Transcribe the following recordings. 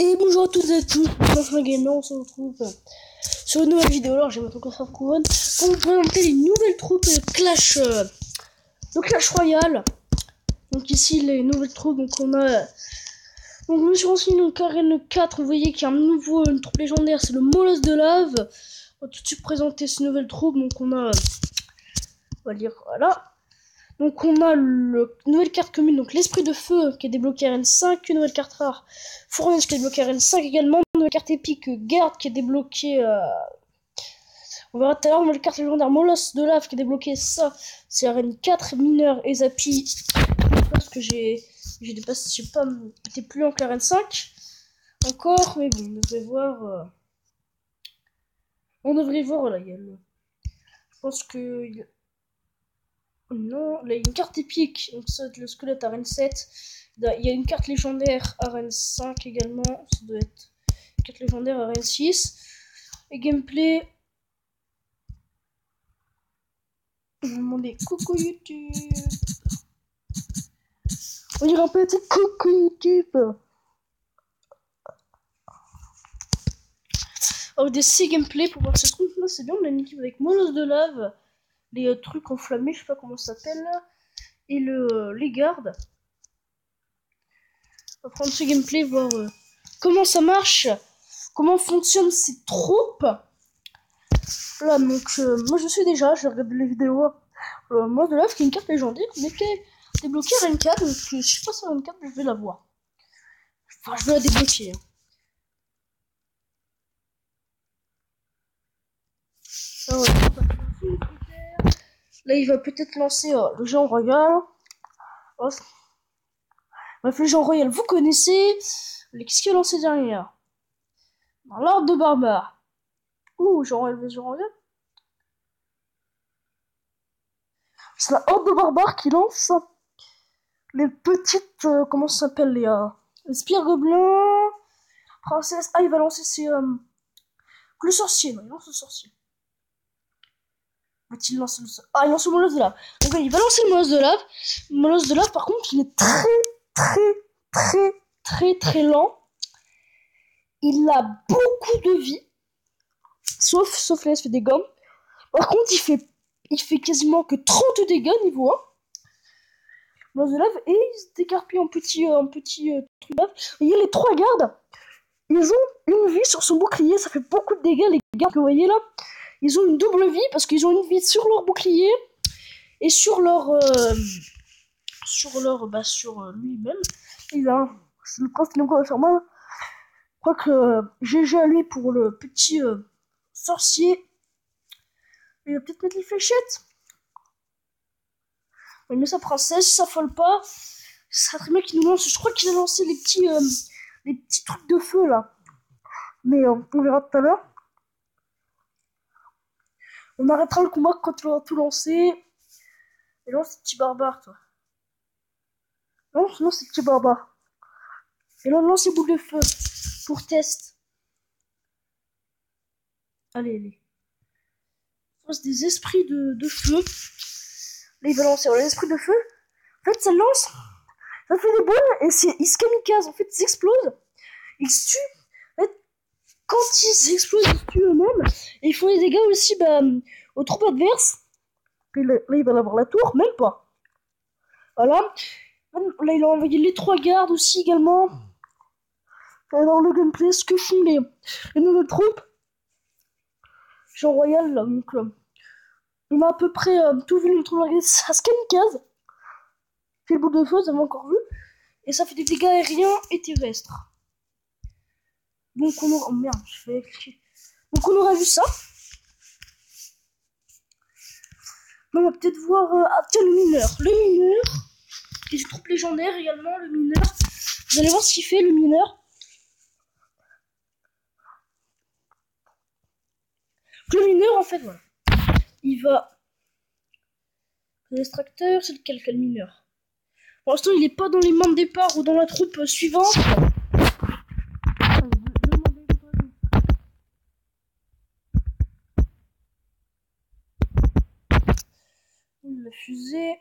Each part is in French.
Et bonjour à toutes et à tous, Franchement Gamer, on se retrouve sur une nouvelle vidéo. Alors j'ai maintenant Coffre Couronne pour vous présenter les nouvelles troupes de Clash Royale. Donc ici les nouvelles troupes, donc on a... Donc je me suis renseigné donc Arène 4, vous voyez qu'il y a une troupe légendaire, c'est le Molosse de Lave. On va tout de suite présenter ces nouvelles troupes, donc on a... On va lire, voilà. Donc on a une nouvelle carte commune, donc l'Esprit de Feu qui est débloqué à RN5, une nouvelle carte rare, Fournaise qui est débloquée à RN5 également, une nouvelle carte épique, Garde qui est débloquée on verra tout à l'heure, une nouvelle carte légendaire, Molosse de Lave qui est débloquée, ça c'est RN4, Mineur et Zappy, parce que j'ai dépassé, j'ai pas été plus lent que la RN5, encore, mais bon, on devrait voir, voilà, il y a le... Je pense que... Non, là il y a une carte épique, donc ça le squelette à Rennes 7. Il y a une carte légendaire à Rennes 5 également, ça doit être une carte légendaire à Rennes 6. Et gameplay. Je vais demander coucou YouTube. On dirait un petit coucou YouTube. Alors des 6 gameplay pour voir ce truc là, c'est bien, on a une équipe avec Molosse de Lave, les trucs enflammés, je sais pas comment ça s'appelle là, et les gardes. On va prendre ce gameplay, voir comment ça marche, comment fonctionnent ces troupes. Là, donc, moi je suis déjà, j'ai regardé les vidéos. Moi de Lave qui est une carte légendaire, mais qui est débloquée à RN4, donc je sais pas si à RN4, je vais la voir. Enfin, je vais la débloquer. Alors, là, il va peut-être lancer le géant royal. Bref, le géant royal, vous connaissez. Qu'est-ce qu'il a lancé derrière? Dans l'ordre de barbare. Ouh, géant royal. C'est la horde de barbares qui lance les petites... comment ça s'appelle les spires gobelins. Princesse... Ah, il va lancer ses... le sorcier, non, il lance le sorcier. Va-t-il lancer le sorcier? Ah, il lance le molosse de lave. Donc il va lancer le molosse de lave. Le molosse de lave, par contre, il est très lent. Il a beaucoup de vie. Sauf là, il se fait des gommes. Par contre, il fait quasiment que 30 dégâts niveau 1. Molosse de lave, et il se décarpille en petit truc de lave. Et il y a les 3 gardes. Ils ont une vie sur son bouclier, ça fait beaucoup de dégâts, les gardes que vous voyez là. Ils ont une double vie parce qu'ils ont une vie sur leur bouclier et sur leur lui-même. Je pense qu'il est encore faire mal. Je crois que GG à lui pour le petit sorcier. Il va peut-être mettre les fléchettes. Il met sa princesse, ça s'affole pas. Ce serait très bien qu'il nous lance. Je crois qu'il a lancé les petits trucs de feu là. Mais on verra tout à l'heure. On arrêtera le combat quand on aura tout lancé. Et là, c'est petit barbare, toi. Non, c'est petit barbare. Et là, on lance les boules de feu. Pour test. Allez. C'est des esprits de feu. Là, il va lancer les esprits de feu. En fait, ça lance. Ça fait des boules et ils se kamikazent. En fait, ils explosent. Ils se tuent. En fait, quand ils explosent, ils se tuent eux-mêmes. Et ils font des dégâts aussi aux troupes adverses. Puis là, il va avoir la tour, même pas. Voilà. Là, il a envoyé les 3 gardes aussi également. Dans le gameplay, ce que font les nouvelles troupes. Jean Royal, là, donc on a à peu près tout vu, le truc, ça se kamikaze. Fait le bout de feu, vous avez encore vu. Et ça fait des dégâts aériens et terrestres. Donc on aura... Oh merde, je fais cliquer. Donc on aura vu ça. On va peut-être voir... Ah tiens, le mineur. Le mineur. Et une troupe légendaire également, le mineur. Vous allez voir ce qu'il fait, le mineur. Le mineur, en fait, voilà. Il va... L'extracteur, c'est lequel le mineur? Pour l'instant, il n'est pas dans les mains de départ ou dans la troupe suivante. La fusée...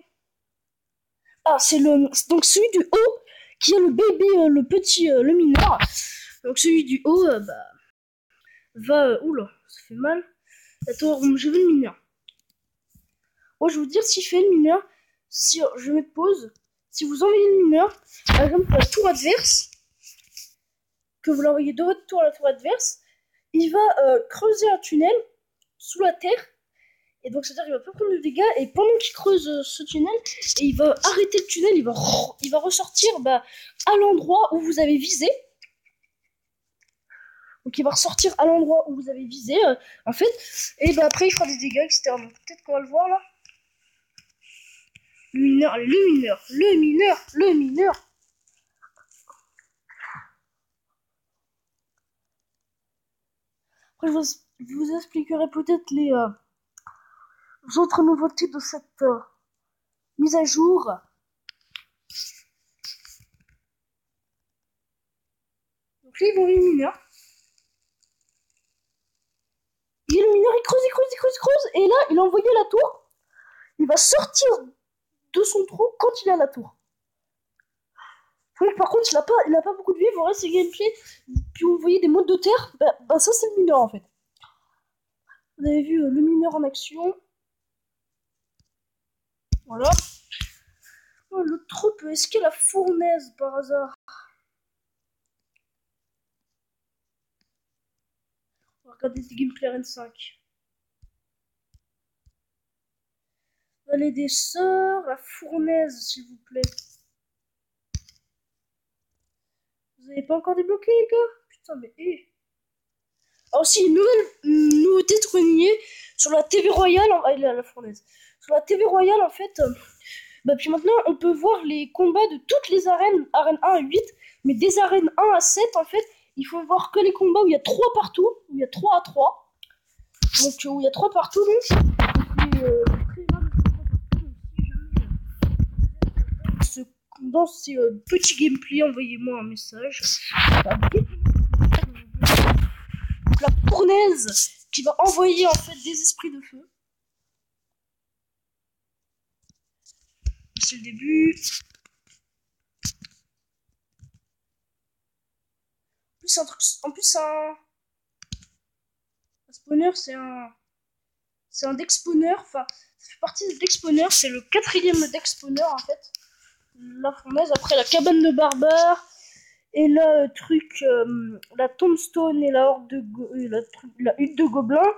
Ah, c'est donc celui du haut qui a le bébé, le petit, le mineur. Donc celui du haut, oula, ça fait mal. Attends, je veux le mineur. Moi, je vais vous dire s'il fait le mineur. Si je mets pause, si vous envoyez le mineur, par exemple la tour adverse, que vous l'envoyez de votre tour à la tour adverse, il va creuser un tunnel sous la terre. Et donc, c'est-à-dire qu'il va pas prendre de dégâts. Et pendant qu'il creuse ce tunnel, et il va arrêter le tunnel, il va ressortir à l'endroit où vous avez visé. Donc, il va ressortir à l'endroit où vous avez visé, en fait. Et après, il fera des dégâts, etc. Donc, peut-être qu'on va le voir là. Le mineur, allez, le mineur, le mineur, le mineur. Après, je vous expliquerai peut-être les autres nouveautés de cette mise à jour. Donc là, ils vont les mineurs. Et le mineur, il creuse, il creuse, il creuse, il creuse. Et là, il a envoyé la tour. Il va sortir de son trou quand il est à la tour. Par contre, il a pas beaucoup de vie. Vous voyez ses gameplay. Puis vous voyez des modes de terre. Ça, c'est le mineur en fait. Vous avez vu le mineur en action. Voilà. Oh, l'autre troupe, est-ce qu'il y a la fournaise par hasard? On va regarder des gameplay RN5. Vallée des Sœurs, la fournaise, s'il vous plaît. Vous avez pas encore débloqué, les gars? Putain, mais Alors, si, une nouveauté de renier sur la TV Royale. Il a la fournaise. Sur la TV Royale, en fait. Puis maintenant, on peut voir les combats de toutes les arènes, arène 1 à 8, mais des arènes 1 à 7, en fait, il faut voir que les combats où il y a 3 partout, où il y a 3 à 3. Donc, où il y a 3 partout, donc. C'est très rare de 3 partout, donc si jamais dans ces petits gameplays, envoyez-moi un message. Donc, la fournaise qui va envoyer, en fait, des esprits de feu. C'est le début. En plus, un spawner, c'est un deck spawner. Enfin, ça fait partie des deck spawners. C'est le 4ème deck spawner en fait. La fournaise. Après, la cabane de barbare. Et le truc, la tombstone et la horde de la hutte de gobelins.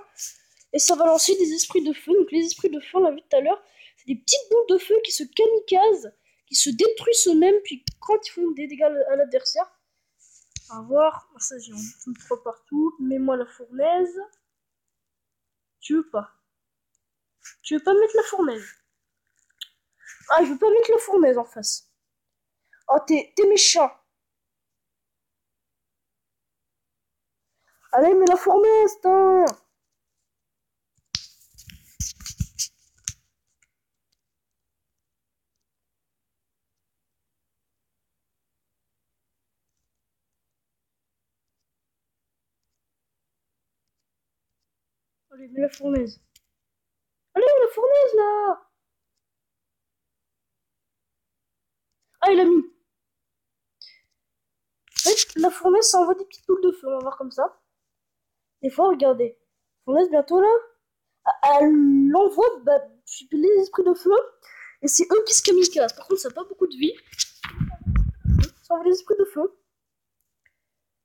Et ça va lancer des esprits de feu. Donc, les esprits de feu, on l'a vu tout à l'heure, c'est des petites boules de feu qui se kamikazent, qui se détruisent eux-mêmes. Puis, quand ils font des dégâts à l'adversaire, on va voir. Ça, j'ai une fois partout. Mets-moi la fournaise. Tu veux pas? Tu veux pas mettre la fournaise? Ah, je veux pas mettre la fournaise en face. Oh, t'es méchant. Allez, mets la fournaise, t'en. Allez, mets la fournaise. Allez, la fournaise, là. Ah, il a mis. En fait, la fournaise, ça envoie des petites boules de feu. On va voir comme ça. Des fois, regardez. La fournaise, bientôt, là. Elle envoie les esprits de feu. Et c'est eux qui se kamikazent. Par contre, ça n'a pas beaucoup de vie. Ça envoie les esprits de feu.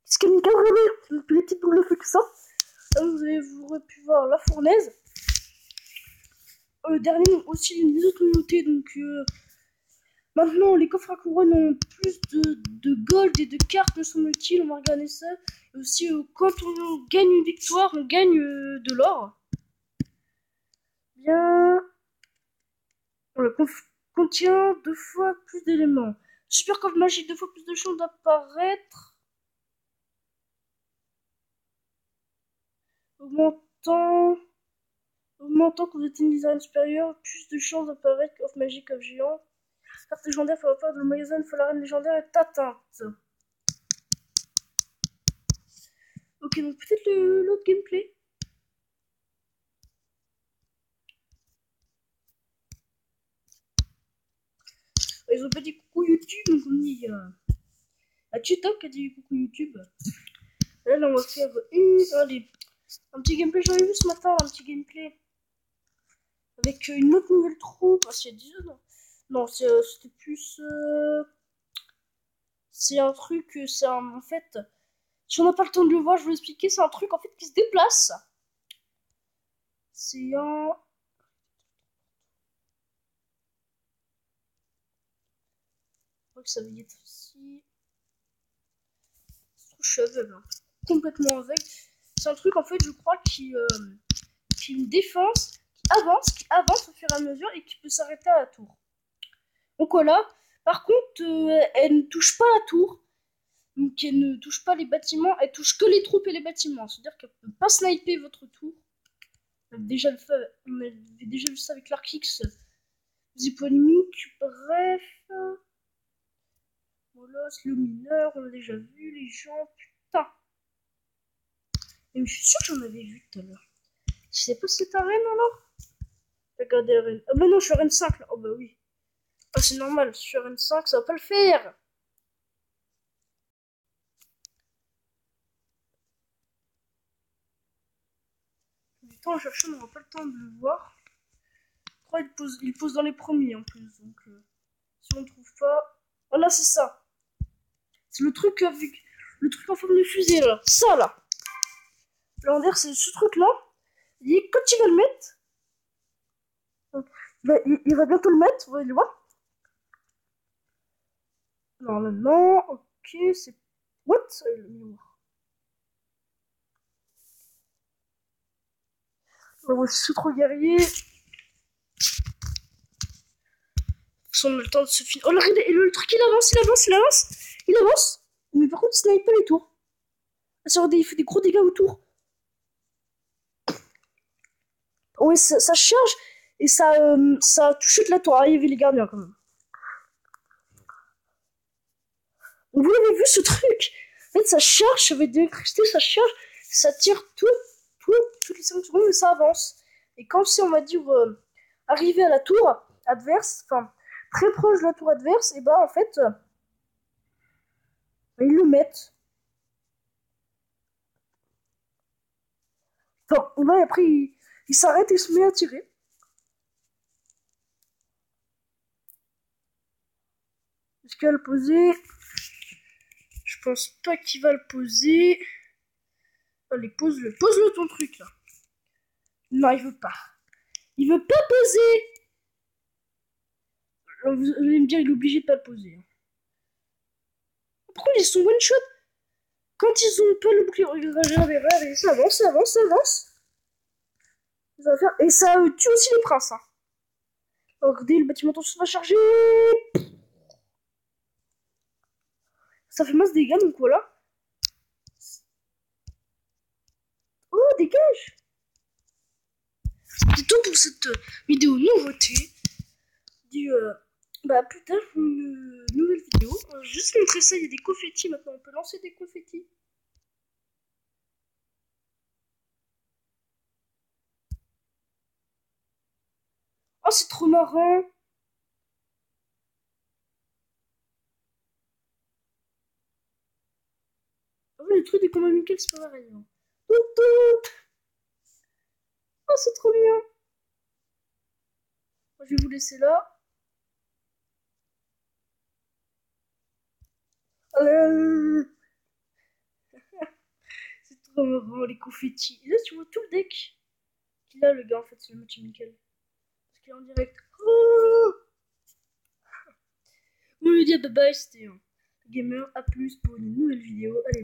Qui se kamikazent, regardez. Les petites boules de feu que ça. Là, vous aurez pu voir la fournaise. Dernier aussi, les autres nouveautés. Donc, maintenant, les coffres à couronne ont plus de gold et de cartes, me semble-t-il. On va regarder ça. Et aussi, quand on gagne une victoire, on gagne de l'or. Bien. Voilà, contient 2 fois plus d'éléments. Super coffre magique, 2 fois plus de chances d'apparaître. Augmentant quand vous êtes une design supérieure, plus de chances d'apparaître. Coffre magique, coffre géant. Carte légendaire, faut pas de le magasin, faut la reine légendaire est atteinte. Ok, donc peut-être l'autre gameplay. Ils ont pas dit coucou YouTube, donc on dit Ah, TikTok a dit coucou YouTube. Là, on va faire allez, un petit gameplay. J'avais vu ce matin un petit gameplay avec une autre nouvelle troupe. Ah, c'est 10 ans. Non, c'était plus. C'est un truc. C'est en fait. Si on n'a pas le temps de le voir, je vais vous expliquer. C'est un truc en fait qui se déplace. C'est un. Je crois que ça va y être aussi. Je suis aveugle. Hein. Complètement aveugle. C'est un truc en fait, je crois, qui une défense qui avance au fur et à mesure et qui peut s'arrêter à la tour. Donc voilà. Par contre, elle ne touche pas la tour. Donc elle ne touche pas les bâtiments, elle touche que les troupes et les bâtiments. C'est-à-dire qu'elle ne peut pas sniper votre tour. On avait déjà vu ça avec l'Arkix. Ziponique, bref. Voilà, c'est le mineur, on l'a déjà vu, les gens, putain. Mais je suis sûr que j'en avais vu tout à l'heure. Je sais pas si c'est arène alors. Regardez arène. Ah bah non, je suis arène 5 là. Oh bah oui. Ah c'est normal, je suis arène 5, ça va pas le faire. Du temps à chercher, on n'aura pas le temps de le voir. Je crois qu'il pose dans les premiers en plus. Donc si on ne trouve pas. Voilà, c'est ça. C'est le truc avec. Le truc en forme de fusée là. Ça là. Là on dirait c'est ce truc là. Et quand il va le mettre. Il va bientôt le mettre, vous allez le voir. Non, ok, c'est. What? Le miroir. Oh, c'est trop guerrier. On a le temps de se finir. Oh, regardez, le truc il avance. Mais par contre, il snipe pas les tours. Il fait des gros dégâts autour. Ouais, ça charge et ça touche de la tour. Ah, il y avait les gardiens quand même. Vous avez vu ce truc? En fait, ça charge avec de l'électricité, ça charge, ça tire toutes les 5 secondes et ça avance. Et quand c'est, on va dire, arrivé à la tour adverse, enfin, très proche de la tour adverse, et bah en fait, ils le mettent. Enfin, ouais, après, il s'arrête et se met à tirer. Est-ce qu'il va le poser? Je pense pas qu'il va le poser. Allez, pose-le. Pose-le ton truc, là. Non, il veut pas. Il veut pas poser. Alors, vous allez me dire, il est obligé de pas le poser. Pourquoi ils sont one-shot? Quand ils ont pas le bouclier, regardez, ça avance. Ça va faire... Et ça tue aussi les princes. Hein. Alors, regardez, le bâtiment se va charger. Ça fait masse dégâts, donc voilà. Oh, dégage! C'est tout pour cette vidéo nouveauté. Bah plus tard une nouvelle vidéo. Juste montrer ça, il y a des confettis maintenant, on peut lancer des confettis. Oh c'est trop marrant. Oh le truc des combats Michael c'est pas pareil. Hein. Oh c'est trop bien. Je vais vous laisser là. C'est trop marrant les confettis. Et là tu vois tout le deck qu'il a le gars en fait, c'est le match Michael. Parce qu'il est en direct. Oh on lui dit bye bye, c'était Gamer, à plus pour une nouvelle vidéo. Allez.